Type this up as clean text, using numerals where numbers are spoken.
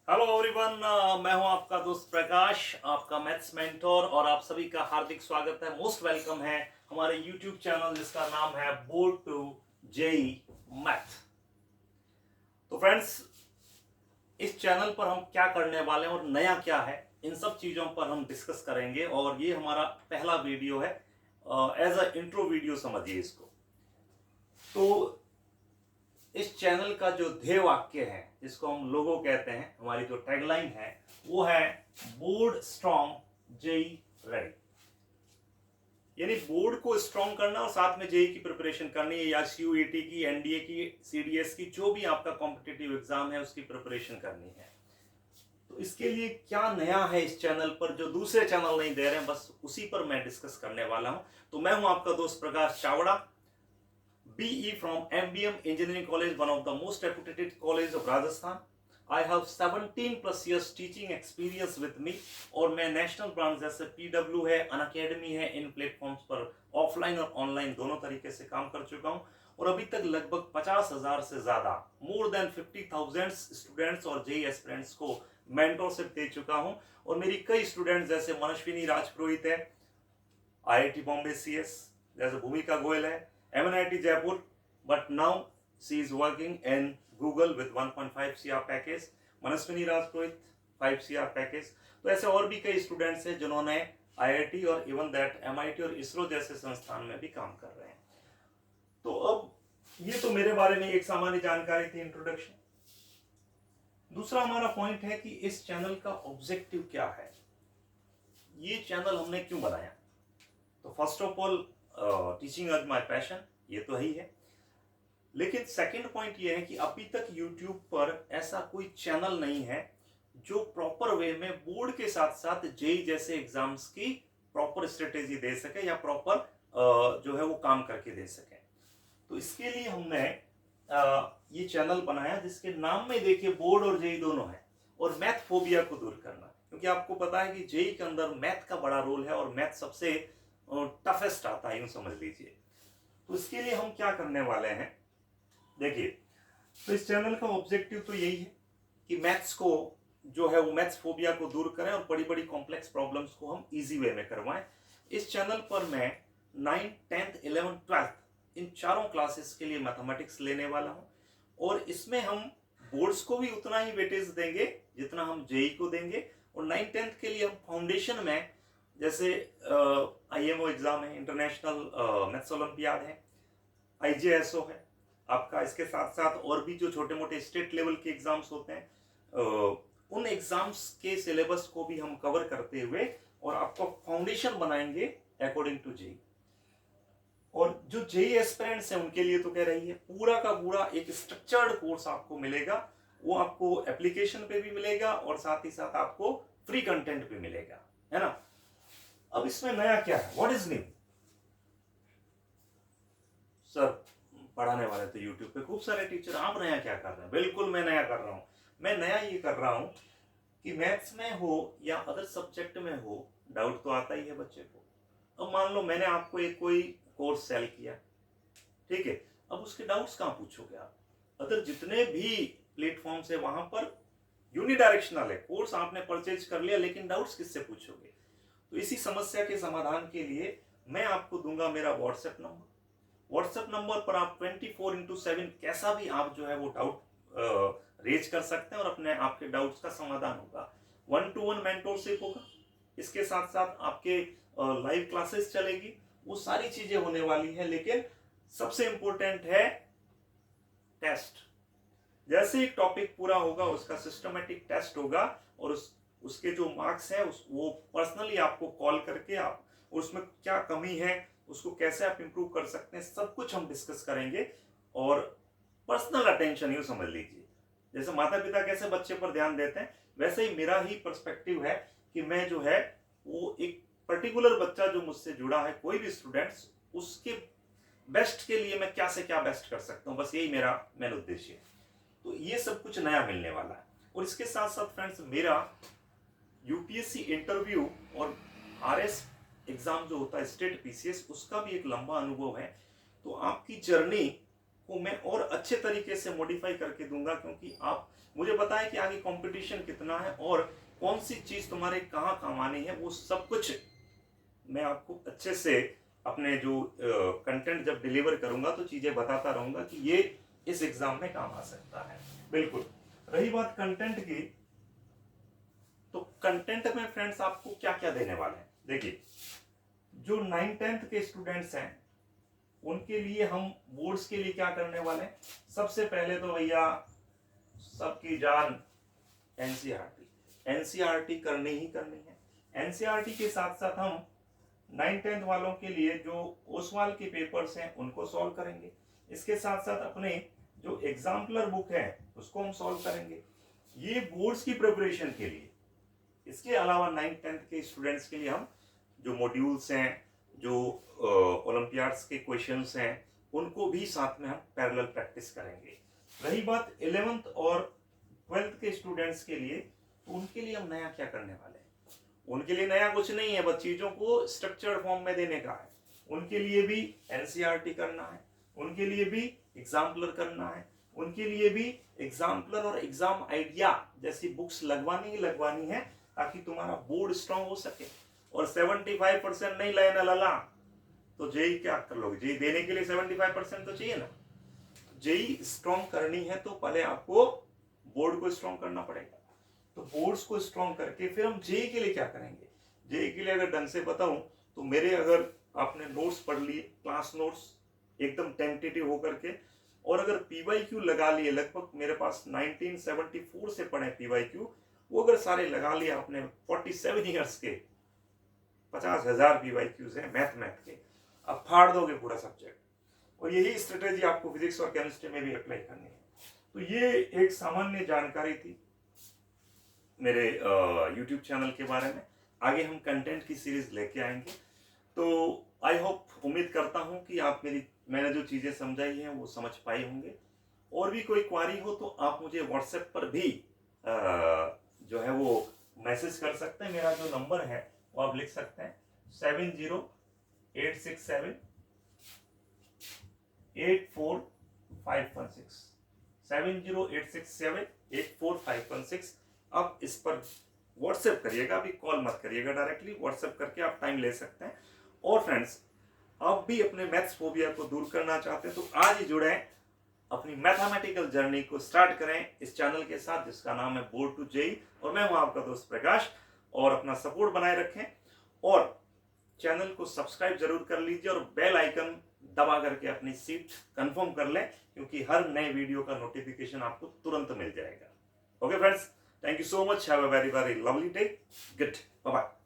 Hello everyone, मैं हूं आपका दोस्त प्रकाश, आपका मैथ्स मेंटोर, और आप सभी का हार्दिक स्वागत है, मोस्ट वेलकम है हमारे यूट्यूब चैनल जिसका नाम है बोर्ड टू जेई मैथ। तो फ्रेंड्स, इस चैनल पर हम क्या करने वाले हैं और नया क्या है, इन सब चीजों पर हम डिस्कस करेंगे। और ये हमारा पहला वीडियो है, एज अ इंट्रो वीडियो समझिए इसको। तो इस चैनल का जो ध्येय वाक्य है, जिसको हम लोगो कहते हैं, हमारी जो टैगलाइन है, वो है बोर्ड स्ट्रॉन्ग जेई रेडी। यानी बोर्ड को स्ट्रॉन्ग करना और साथ में जेई की प्रिपरेशन करनी है, या सीयूईटी की, एनडीए की, सीडीएस की, जो भी आपका कॉम्पिटिटिव एग्जाम है उसकी प्रिपरेशन करनी है। तो इसके लिए क्या नया है इस चैनल पर जो दूसरे चैनल नहीं दे रहे हैं, बस उसी पर मैं डिस्कस करने वाला हूं। तो मैं हूं आपका दोस्त प्रकाश Chavda, BE from MBM Engineering College, one of the most reputed college of Rajasthan. I have 17 plus years teaching experience with me, और मैं नेशनल ब्रांच जैसे PW है, अनअकैडमी है, इन प्लेटफॉर्म्स पर ऑफलाइन और ऑनलाइन दोनों तरीके से काम कर चुका हूं। और अभी तक लगभग 50,000 से ज्यादा, मोर देन 50,000 स्टूडेंट्स और जेई एस्पिरेंट्स को मेंटरशिप दे चुका हूं। और मेरी कई स्टूडेंट्स जैसे मनस्विनी राजपुरोहित है, IIT बॉम्बे CS, जैसे भूमिका गोयल है, MNIT Jaipur, but now she is working in Google with 1.5 CR package, Manaswini Rajpurohit 5 CR package. तो ऐसे और भी कई स्टूडेंट्स हैं जिन्होंने IIT और इवन दैट MIT और इसरो जैसे संस्थान में भी काम कर रहे हैं। तो अब ये तो मेरे बारे में एक सामान्य जानकारी थी, इंट्रोडक्शन। दूसरा हमारा पॉइंट है कि इस चैनल का ऑब्जेक्टिव क्या है, ये चैनल हमने क्यों बनाया। तो first of all, teaching is my passion, ये तो ही है। लेकिन सेकंड पॉइंट ये है कि अभी तक यूट्यूब पर ऐसा कोई चैनल नहीं है जो प्रॉपर वे में बोर्ड के साथ साथ जेई जैसे एग्जाम्स की प्रॉपर स्ट्रेटेजी दे सके, या प्रॉपर जो है वो काम करके दे सके। तो इसके लिए हमने ये चैनल बनाया, जिसके नाम में देखिए बोर्ड और जेई दोनों है, और मैथ फोबिया को दूर करना। क्योंकि आपको पता है कि जेई के अंदर मैथ का बड़ा रोल है, और मैथ सबसे टफेस्ट आता है, यूं समझ लीजिए। तो इसके लिए हम क्या करने वाले हैं, देखिए। तो इस चैनल का ऑब्जेक्टिव तो यही है कि मैथ्स को जो है वो मैथ्स फोबिया को दूर करें, और बड़ी बड़ी कॉम्प्लेक्स प्रॉब्लम्स को हम इजी वे में करवाएं। इस चैनल पर मैं 9th, 10th, 11th, 12th इन चारों क्लासेस के लिए मैथमेटिक्स लेने वाला हूं। और इसमें हम बोर्ड्स को भी उतना ही वेटेज देंगे जितना हम जेई को देंगे। और 9th, 10th के लिए हम फाउंडेशन में, जैसे IMO एग्जाम है, इंटरनेशनल मैथ्स ओलंपियाड है, IJSO है आपका, इसके साथ साथ और भी जो छोटे मोटे स्टेट लेवल के एग्जाम्स होते हैं, उन एग्जाम्स के सिलेबस को भी हम कवर करते हुए और आपको फाउंडेशन बनाएंगे अकॉर्डिंग टू जेई। और जो जेई एस्पिरेंट्स हैं उनके लिए तो कह रही है पूरा का पूरा एक स्ट्रक्चर्ड कोर्स आपको मिलेगा। वो आपको एप्लीकेशन पे भी मिलेगा और साथ ही साथ आपको फ्री कंटेंट भी मिलेगा, है ना। अब इसमें नया क्या है, व्हाट इज न्यू। सर, पढ़ाने वाले तो यूट्यूब पे खूब सारे टीचर, आप नया क्या कर रहे हैं। बिल्कुल मैं नया कर रहा हूं। मैं नया ये कर रहा हूं कि मैथ्स में हो या अदर सब्जेक्ट में हो, डाउट तो आता ही है बच्चे को। अब मान लो मैंने आपको एक कोई कोर्स सेल किया, ठीक है। अब उसके डाउट्स कहां पूछोगे आप। अदर जितने भी प्लेटफॉर्म्स है वहां पर यूनिडायरेक्शनल है, कोर्स आपने परचेज कर लिया, लेकिन डाउट्स किससे पूछोगे। तो इसी समस्या के समाधान के लिए मैं आपको दूंगा मेरा व्हाट्सएप नंबर। व्हाट्सएप नंबर पर आप 24x7 कैसा भी आप जो है वो डाउट रेज कर सकते हैं, और अपने आपके डाउट्स का समाधान होगा। 1-to-1 मेंटोरशिप होगा, इसके साथ साथ आपके लाइव क्लासेस चलेगी, वो सारी चीजें होने वाली है। लेकिन सबसे इंपॉर्टेंट है टेस्ट। जैसे एक टॉपिक पूरा होगा उसका सिस्टमेटिक टेस्ट होगा, और उसके जो मार्क्स हैं वो पर्सनली आपको कॉल करके आप उसमें क्या कमी है, उसको कैसे आप इंप्रूव कर सकते हैं, सब कुछ हम डिस्कस करेंगे। और पर्सनल अटेंशन यूं समझ लीजिए, जैसे माता पिता कैसे बच्चे पर ध्यान देते हैं, वैसे ही मेरा ही पर्सपेक्टिव है कि मैं जो है वो एक पर्टिकुलर बच्चा जो मुझसे जुड़ा है, कोई भी स्टूडेंट्स, उसके बेस्ट के लिए मैं क्या से क्या बेस्ट कर सकता हूं, बस यही मेरा मेन उद्देश्य है। तो ये सब कुछ नया मिलने वाला है। और इसके साथ साथ फ्रेंड्स, मेरा यूपीएससी इंटरव्यू और RS एग्जाम जो होता है स्टेट PCS, उसका भी एक लंबा अनुभव है। तो आपकी जर्नी को मैं और अच्छे तरीके से मॉडिफाई करके दूंगा, क्योंकि आप मुझे पता है कि आगे कंपटीशन कितना है और कौन सी चीज तुम्हारे कहाँ काम आनी है, वो सब कुछ मैं आपको अच्छे से अपने जो कंटेंट जब डिलीवर करूंगा तो चीजें बताता रहूंगा कि ये इस एग्जाम में काम आ सकता है। बिल्कुल। रही बात कंटेंट की, तो कंटेंट में फ्रेंड्स आपको क्या क्या देने वाले हैं। देखिए, जो 9th-10th के स्टूडेंट्स हैं उनके लिए हम बोर्ड्स के लिए क्या करने वाले हैं। सबसे पहले तो भैया सबकी जान एनसीईआरटी करनी ही करनी है। एनसीईआरटी के साथ साथ हम 9th-10th वालों के लिए जो ओसवाल के पेपर्स हैं उनको सॉल्व करेंगे। इसके साथ साथ अपने जो एग्जाम्पलर बुक है उसको हम सॉल्व करेंगे, ये बोर्ड्स की प्रिपरेशन के लिए। इसके अलावा 9th-10th के स्टूडेंट्स के लिए हम जो मॉड्यूल्स हैं, जो ओलंपियाड्स के क्वेश्चंस हैं, उनको भी साथ में हम पैरेलल प्रैक्टिस करेंगे। रही बात 11th और 12th के स्टूडेंट्स के लिए, तो उनके लिए हम नया क्या करने वाले हैं। उनके लिए नया कुछ नहीं है, बस चीजों को स्ट्रक्चर्ड फॉर्म में देने का है। उनके लिए भी एनसीईआरटी करना है, उनके लिए भी एग्जाम्पलर करना है, उनके लिए भी एग्जाम्पलर और एग्जाम आइडिया जैसी बुक्स लगवानी ही लगवानी है, ताकि तुम्हारा बोर्ड स्ट्रांग हो सके। और 75% नहीं लाए ना लला तो जेई क्या कर लोगे। जेई देने के लिए 75% तो चाहिए ना। जेई स्ट्रांग करनी है तो पहले आपको बोर्ड को स्ट्रांग करना पड़ेगा। तो बोर्ड्स को स्ट्रांग करके फिर हम जेई के लिए क्या करेंगे। जेई के लिए अगर ढंग से बताऊं तो मेरे, अगर आपने नोट्स पढ़ लिए, क्लास नोट्स एकदम टेंटेटिव होकर के, और अगर पीवाईक्यू लगा लिए, लगभग मेरे पास 1974 से पढ़े पीवाईक्यू, वो अगर सारे लगा लिए आपने 47 ईयर्स के, 50,000 पीवाईक्यूज हैं मैथ के, अब फाड़ दोगे पूरा सब्जेक्ट। और यही स्ट्रेटेजी आपको फिजिक्स और केमिस्ट्री में भी अप्लाई करनी है। तो ये एक सामान्य जानकारी थी मेरे YouTube चैनल के बारे में। आगे हम कंटेंट की सीरीज लेके आएंगे। तो आई होप, उम्मीद करता हूं कि आप मैंने जो चीजें समझाई हैं वो समझ पाए होंगे। और भी कोई क्वारी हो तो आप मुझे व्हाट्सएप पर भी जो है वो मैसेज कर सकते हैं। मेरा जो नंबर है वो आप लिख सकते हैं 7086784516 7086784516। आप इस पर व्हाट्सएप करिएगा, अभी कॉल मत करिएगा, डायरेक्टली व्हाट्सएप करके आप टाइम ले सकते हैं। और फ्रेंड्स, आप भी अपने मैथ्स फोबिया को दूर करना चाहते हैं तो आज ही जुड़े, अपनी मैथमेटिकल जर्नी को स्टार्ट करें इस चैनल के साथ जिसका नाम है बोर्ड टू जेई। और मैं हूं आपका दोस्त प्रकाश। और अपना सपोर्ट बनाए रखें और चैनल को सब्सक्राइब जरूर कर लीजिए और बेल आइकन दबा करके अपनी सीट कंफर्म कर लें, क्योंकि हर नए वीडियो का नोटिफिकेशन आपको तुरंत मिल जाएगा। Okay friends, thank you so much, have a very very lovely day, good, bye bye.